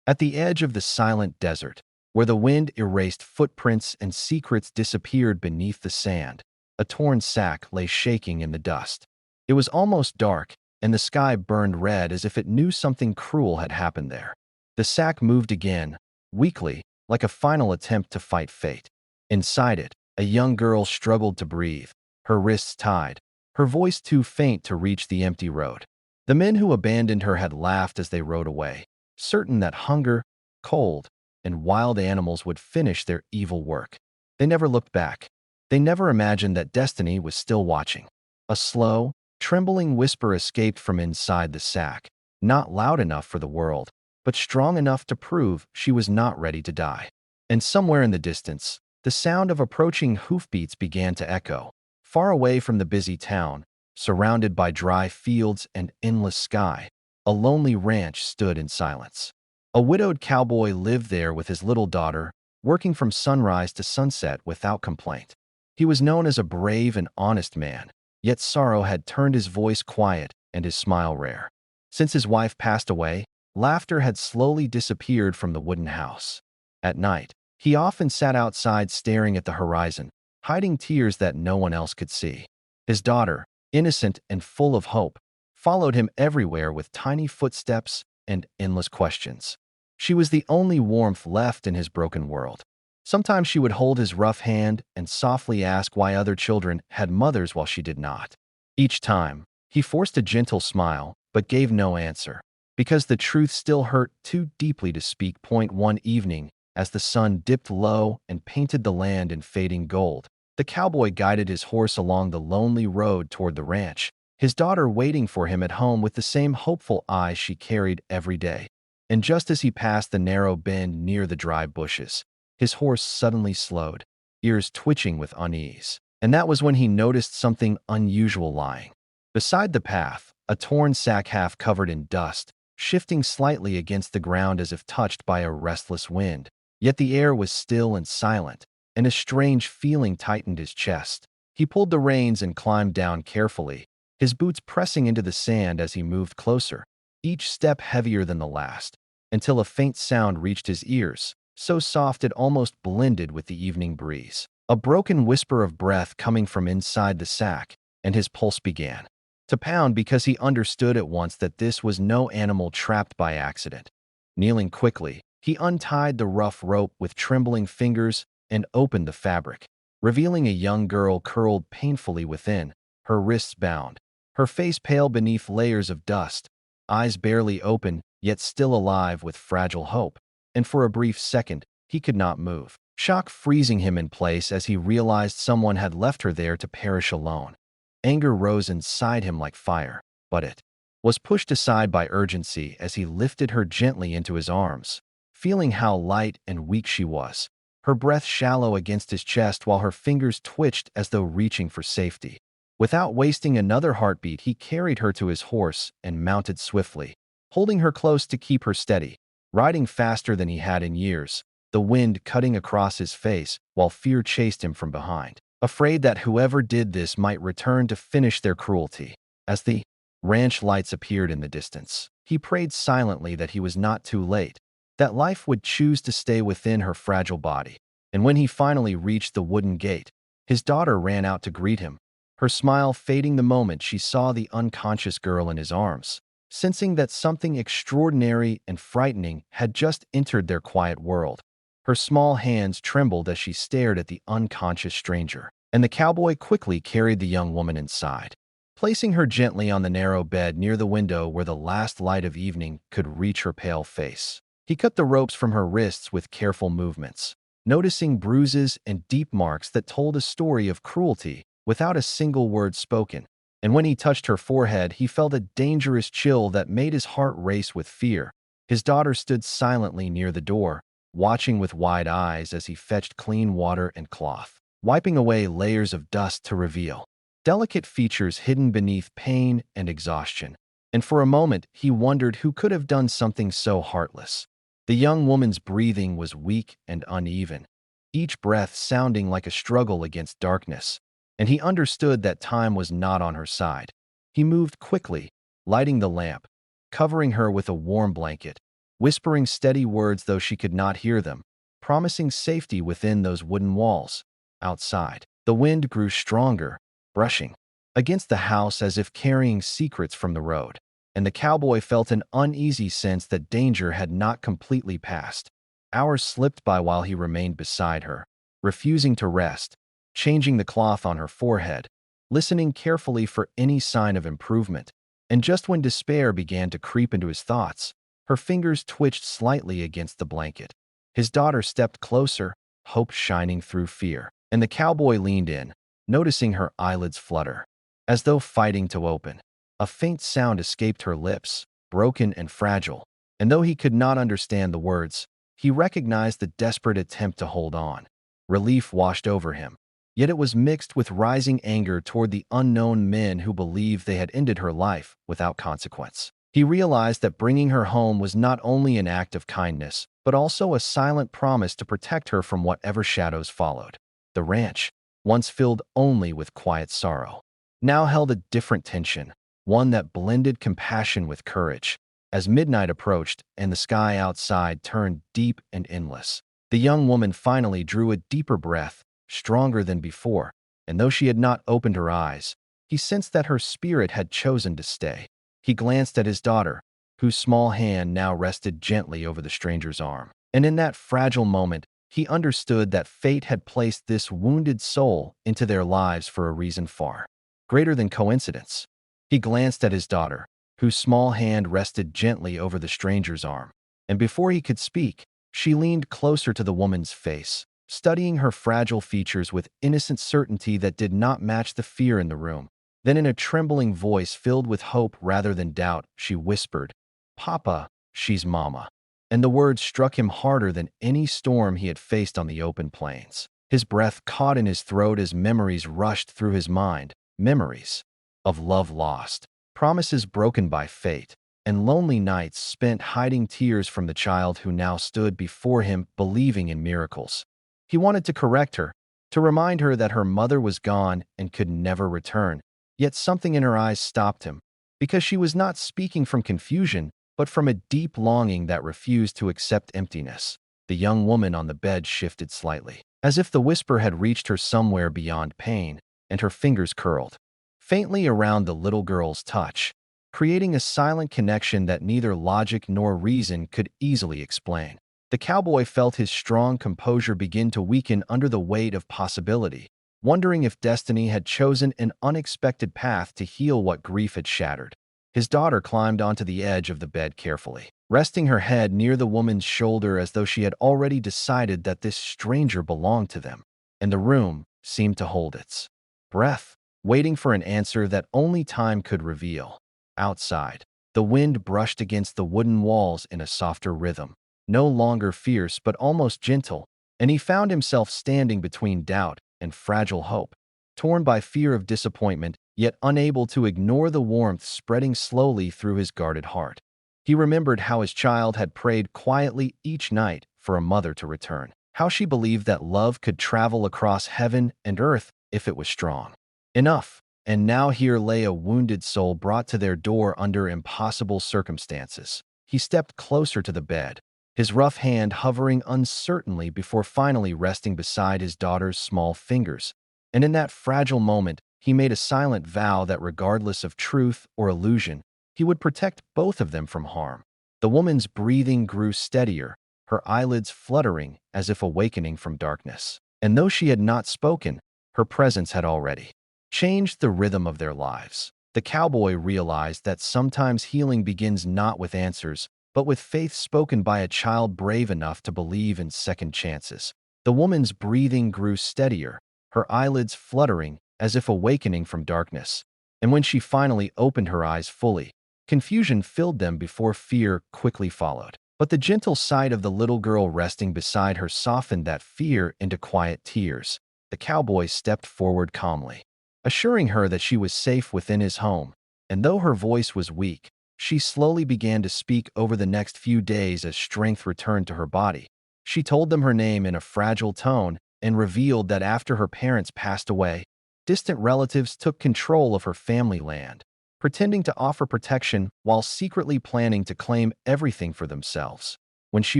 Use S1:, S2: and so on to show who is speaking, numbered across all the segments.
S1: At the edge of the silent desert, where the wind erased footprints and secrets disappeared beneath the sand, a torn sack lay shaking in the dust. It was almost dark, and the sky burned red as if it knew something cruel had happened there. The sack moved again, weakly, like a final attempt to fight fate. Inside it, a young girl struggled to breathe, her wrists tied, her voice too faint to reach the empty road. The men who abandoned her had laughed as they rode away, certain that hunger, cold, and wild animals would finish their evil work. They never looked back. They never imagined that destiny was still watching. A slow, trembling whisper escaped from inside the sack, not loud enough for the world, but strong enough to prove she was not ready to die. And somewhere in the distance, the sound of approaching hoofbeats began to echo. Far away from the busy town, surrounded by dry fields and endless sky, a lonely ranch stood in silence. A widowed cowboy lived there with his little daughter, working from sunrise to sunset without complaint. He was known as a brave and honest man, yet sorrow had turned his voice quiet and his smile rare. Since his wife passed away, laughter had slowly disappeared from the wooden house. At night, he often sat outside staring at the horizon, hiding tears that no one else could see. His daughter, innocent and full of hope, followed him everywhere with tiny footsteps and endless questions. She was the only warmth left in his broken world. Sometimes she would hold his rough hand and softly ask why other children had mothers while she did not. Each time, he forced a gentle smile, but gave no answer, because the truth still hurt too deeply to speak. One evening, as the sun dipped low and painted the land in fading gold, the cowboy guided his horse along the lonely road toward the ranch, his daughter waiting for him at home with the same hopeful eyes she carried every day. And just as he passed the narrow bend near the dry bushes, his horse suddenly slowed, ears twitching with unease. And that was when he noticed something unusual lying beside the path, a torn sack half covered in dust, shifting slightly against the ground as if touched by a restless wind. Yet the air was still and silent, and a strange feeling tightened his chest. He pulled the reins and climbed down carefully, his boots pressing into the sand as he moved closer, each step heavier than the last, until a faint sound reached his ears, so soft it almost blended with the evening breeze. A broken whisper of breath coming from inside the sack, and his pulse began to pound because he understood at once that this was no animal trapped by accident. Kneeling quickly, he untied the rough rope with trembling fingers and opened the fabric, revealing a young girl curled painfully within, her wrists bound, her face pale beneath layers of dust, eyes barely open, yet still alive with fragile hope. And for a brief second, he could not move, shock freezing him in place as he realized someone had left her there to perish alone. Anger rose inside him like fire, but it was pushed aside by urgency as he lifted her gently into his arms, feeling how light and weak she was, her breath shallow against his chest while her fingers twitched as though reaching for safety. Without wasting another heartbeat, he carried her to his horse and mounted swiftly, holding her close to keep her steady, riding faster than he had in years, the wind cutting across his face while fear chased him from behind, afraid that whoever did this might return to finish their cruelty. As the ranch lights appeared in the distance, he prayed silently that he was not too late, that life would choose to stay within her fragile body. And when he finally reached the wooden gate, his daughter ran out to greet him, her smile fading the moment she saw the unconscious girl in his arms, sensing that something extraordinary and frightening had just entered their quiet world. Her small hands trembled as she stared at the unconscious stranger, and the cowboy quickly carried the young woman inside, placing her gently on the narrow bed near the window where the last light of evening could reach her pale face. He cut the ropes from her wrists with careful movements, noticing bruises and deep marks that told a story of cruelty without a single word spoken. And when he touched her forehead, he felt a dangerous chill that made his heart race with fear. His daughter stood silently near the door, watching with wide eyes as he fetched clean water and cloth, wiping away layers of dust to reveal delicate features hidden beneath pain and exhaustion. And for a moment, he wondered who could have done something so heartless. The young woman's breathing was weak and uneven, each breath sounding like a struggle against darkness, and he understood that time was not on her side. He moved quickly, lighting the lamp, covering her with a warm blanket, whispering steady words though she could not hear them, promising safety within those wooden walls. Outside, the wind grew stronger, brushing against the house as if carrying secrets from the road, and the cowboy felt an uneasy sense that danger had not completely passed. Hours slipped by while he remained beside her, refusing to rest, changing the cloth on her forehead, listening carefully for any sign of improvement. And just when despair began to creep into his thoughts, her fingers twitched slightly against the blanket. His daughter stepped closer, hope shining through fear, and the cowboy leaned in, noticing her eyelids flutter, as though fighting to open. A faint sound escaped her lips, broken and fragile, and though he could not understand the words, he recognized the desperate attempt to hold on. Relief washed over him, yet it was mixed with rising anger toward the unknown men who believed they had ended her life without consequence. He realized that bringing her home was not only an act of kindness, but also a silent promise to protect her from whatever shadows followed. The ranch, once filled only with quiet sorrow, now held a different tension, one that blended compassion with courage. As midnight approached and the sky outside turned deep and endless, the young woman finally drew a deeper breath, stronger than before, and though she had not opened her eyes, he sensed that her spirit had chosen to stay. He glanced at his daughter, whose small hand now rested gently over the stranger's arm, and in that fragile moment, he understood that fate had placed this wounded soul into their lives for a reason far greater than coincidence. He glanced at his daughter, whose small hand rested gently over the stranger's arm, and before he could speak, she leaned closer to the woman's face, studying her fragile features with innocent certainty that did not match the fear in the room. Then in a trembling voice filled with hope rather than doubt, she whispered, "Papa, she's Mama." And the words struck him harder than any storm he had faced on the open plains. His breath caught in his throat as memories rushed through his mind, memories of love lost, promises broken by fate, and lonely nights spent hiding tears from the child who now stood before him believing in miracles. He wanted to correct her, to remind her that her mother was gone and could never return, yet something in her eyes stopped him, because she was not speaking from confusion, but from a deep longing that refused to accept emptiness. The young woman on the bed shifted slightly, as if the whisper had reached her somewhere beyond pain, and her fingers curled faintly around the little girl's touch, creating a silent connection that neither logic nor reason could easily explain. The cowboy felt his strong composure begin to weaken under the weight of possibility, wondering if destiny had chosen an unexpected path to heal what grief had shattered. His daughter climbed onto the edge of the bed carefully, resting her head near the woman's shoulder as though she had already decided that this stranger belonged to them, and the room seemed to hold its breath, waiting for an answer that only time could reveal. Outside, the wind brushed against the wooden walls in a softer rhythm, no longer fierce but almost gentle, and he found himself standing between doubt and fragile hope, torn by fear of disappointment, yet unable to ignore the warmth spreading slowly through his guarded heart. He remembered how his child had prayed quietly each night for a mother to return, how she believed that love could travel across heaven and earth if it was strong enough. And now here lay a wounded soul brought to their door under impossible circumstances. He stepped closer to the bed, his rough hand hovering uncertainly before finally resting beside his daughter's small fingers. And in that fragile moment, he made a silent vow that regardless of truth or illusion, he would protect both of them from harm. The woman's breathing grew steadier, her eyelids fluttering as if awakening from darkness. And though she had not spoken, her presence had already changed the rhythm of their lives. The cowboy realized that sometimes healing begins not with answers, but with faith spoken by a child brave enough to believe in second chances. The woman's breathing grew steadier, her eyelids fluttering as if awakening from darkness. And when she finally opened her eyes fully, confusion filled them before fear quickly followed. But the gentle sight of the little girl resting beside her softened that fear into quiet tears. The cowboy stepped forward calmly, assuring her that she was safe within his home, and though her voice was weak, she slowly began to speak over the next few days as strength returned to her body. She told them her name in a fragile tone and revealed that after her parents passed away, distant relatives took control of her family land, pretending to offer protection while secretly planning to claim everything for themselves. When she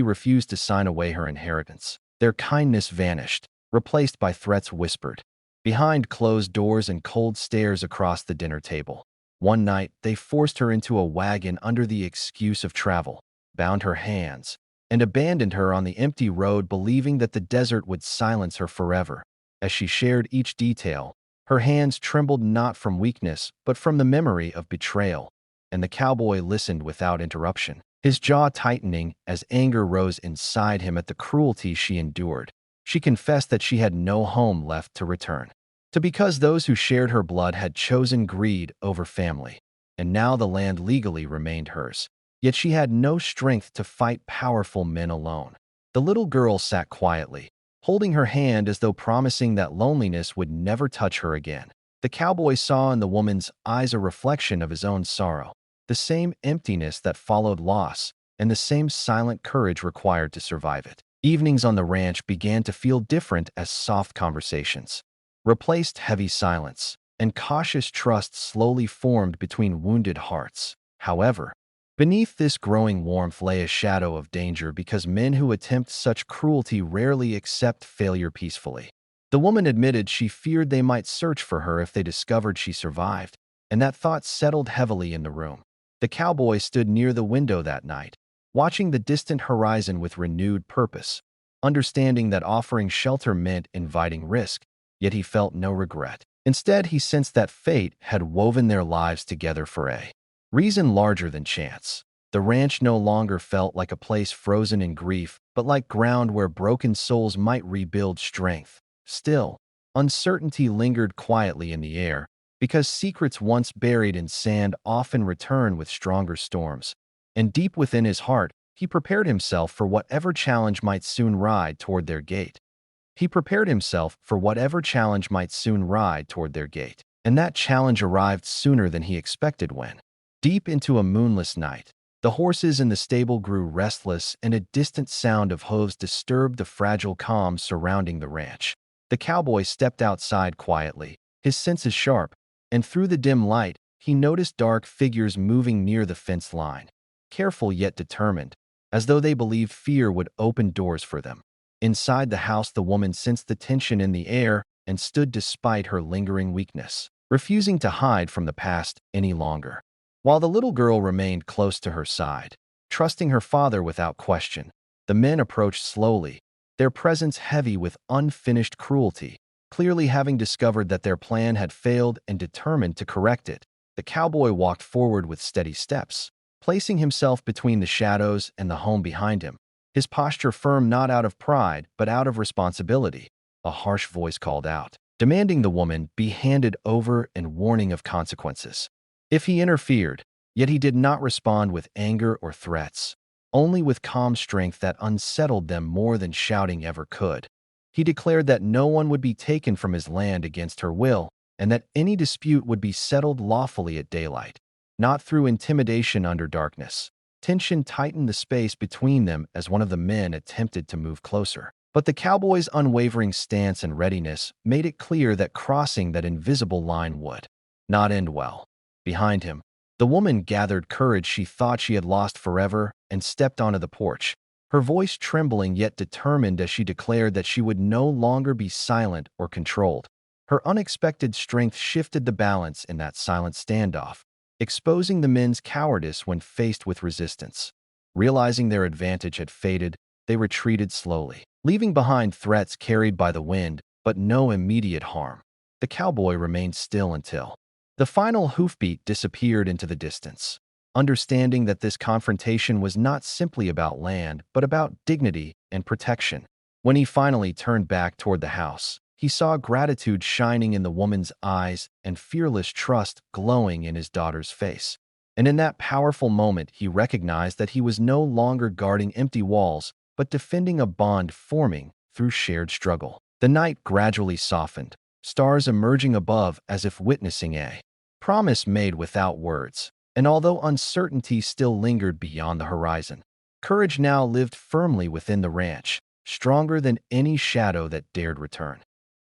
S1: refused to sign away her inheritance, their kindness vanished, replaced by threats whispered behind closed doors and cold stares across the dinner table. One night, they forced her into a wagon under the excuse of travel, bound her hands, and abandoned her on the empty road, believing that the desert would silence her forever. As she shared each detail, her hands trembled not from weakness, but from the memory of betrayal, and the cowboy listened without interruption, his jaw tightening as anger rose inside him at the cruelty she endured. She confessed that she had no home left to return to because those who shared her blood had chosen greed over family, and now the land legally remained hers. Yet she had no strength to fight powerful men alone. The little girl sat quietly, holding her hand as though promising that loneliness would never touch her again. The cowboy saw in the woman's eyes a reflection of his own sorrow, the same emptiness that followed loss, and the same silent courage required to survive it. Evenings on the ranch began to feel different as soft conversations replaced heavy silence, and cautious trust slowly formed between wounded hearts. However, beneath this growing warmth lay a shadow of danger because men who attempt such cruelty rarely accept failure peacefully. The woman admitted she feared they might search for her if they discovered she survived, and that thought settled heavily in the room. The cowboy stood near the window that night, watching the distant horizon with renewed purpose, understanding that offering shelter meant inviting risk, yet he felt no regret. Instead, he sensed that fate had woven their lives together for a reason larger than chance. The ranch no longer felt like a place frozen in grief, but like ground where broken souls might rebuild strength. Still, uncertainty lingered quietly in the air, because secrets once buried in sand often return with stronger storms. And deep within his heart, he prepared himself for whatever challenge might soon ride toward their gate. And that challenge arrived sooner than he expected when, deep into a moonless night, the horses in the stable grew restless and a distant sound of hooves disturbed the fragile calm surrounding the ranch. The cowboy stepped outside quietly, his senses sharp, and through the dim light, he noticed dark figures moving near the fence line, careful yet determined, as though they believed fear would open doors for them. Inside the house, the woman sensed the tension in the air and stood despite her lingering weakness, refusing to hide from the past any longer. While the little girl remained close to her side, trusting her father without question, the men approached slowly, their presence heavy with unfinished cruelty, clearly having discovered that their plan had failed and determined to correct it. The cowboy walked forward with steady steps, placing himself between the shadows and the home behind him, his posture firm not out of pride but out of responsibility. A harsh voice called out, demanding the woman be handed over and warning of consequences if he interfered, yet he did not respond with anger or threats, only with calm strength that unsettled them more than shouting ever could. He declared that no one would be taken from his land against her will, and that any dispute would be settled lawfully at daylight, not through intimidation under darkness. Tension tightened the space between them as one of the men attempted to move closer. But the cowboy's unwavering stance and readiness made it clear that crossing that invisible line would not end well. Behind him, the woman gathered courage she thought she had lost forever and stepped onto the porch, her voice trembling yet determined as she declared that she would no longer be silent or controlled. Her unexpected strength shifted the balance in that silent standoff, exposing the men's cowardice when faced with resistance. Realizing their advantage had faded, they retreated slowly, leaving behind threats carried by the wind, but no immediate harm. The cowboy remained still until the final hoofbeat disappeared into the distance, understanding that this confrontation was not simply about land, but about dignity and protection. When he finally turned back toward the house, he saw gratitude shining in the woman's eyes and fearless trust glowing in his daughter's face. And in that powerful moment, he recognized that he was no longer guarding empty walls, but defending a bond forming through shared struggle. The night gradually softened, stars emerging above as if witnessing a promise made without words. And although uncertainty still lingered beyond the horizon, courage now lived firmly within the ranch, stronger than any shadow that dared return.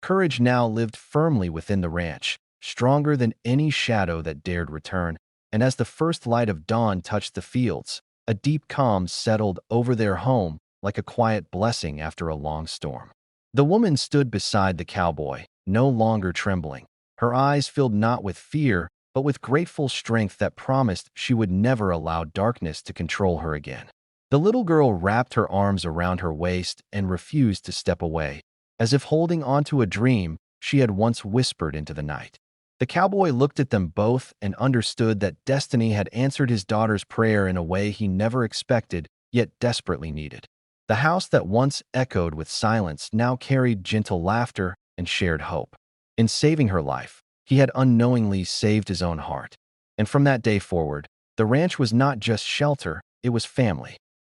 S1: Courage now lived firmly within the ranch, stronger than any shadow that dared return, and as the first light of dawn touched the fields, a deep calm settled over their home like a quiet blessing after a long storm. The woman stood beside the cowboy, no longer trembling, her eyes filled not with fear, but with grateful strength that promised she would never allow darkness to control her again. The little girl wrapped her arms around her waist and refused to step away, as if holding onto a dream she had once whispered into the night. The cowboy looked at them both and understood that destiny had answered his daughter's prayer in a way he never expected, yet desperately needed. The house that once echoed with silence now carried gentle laughter and shared hope. In saving her life, he had unknowingly saved his own heart. And from that day forward, the ranch was not just shelter, it was family.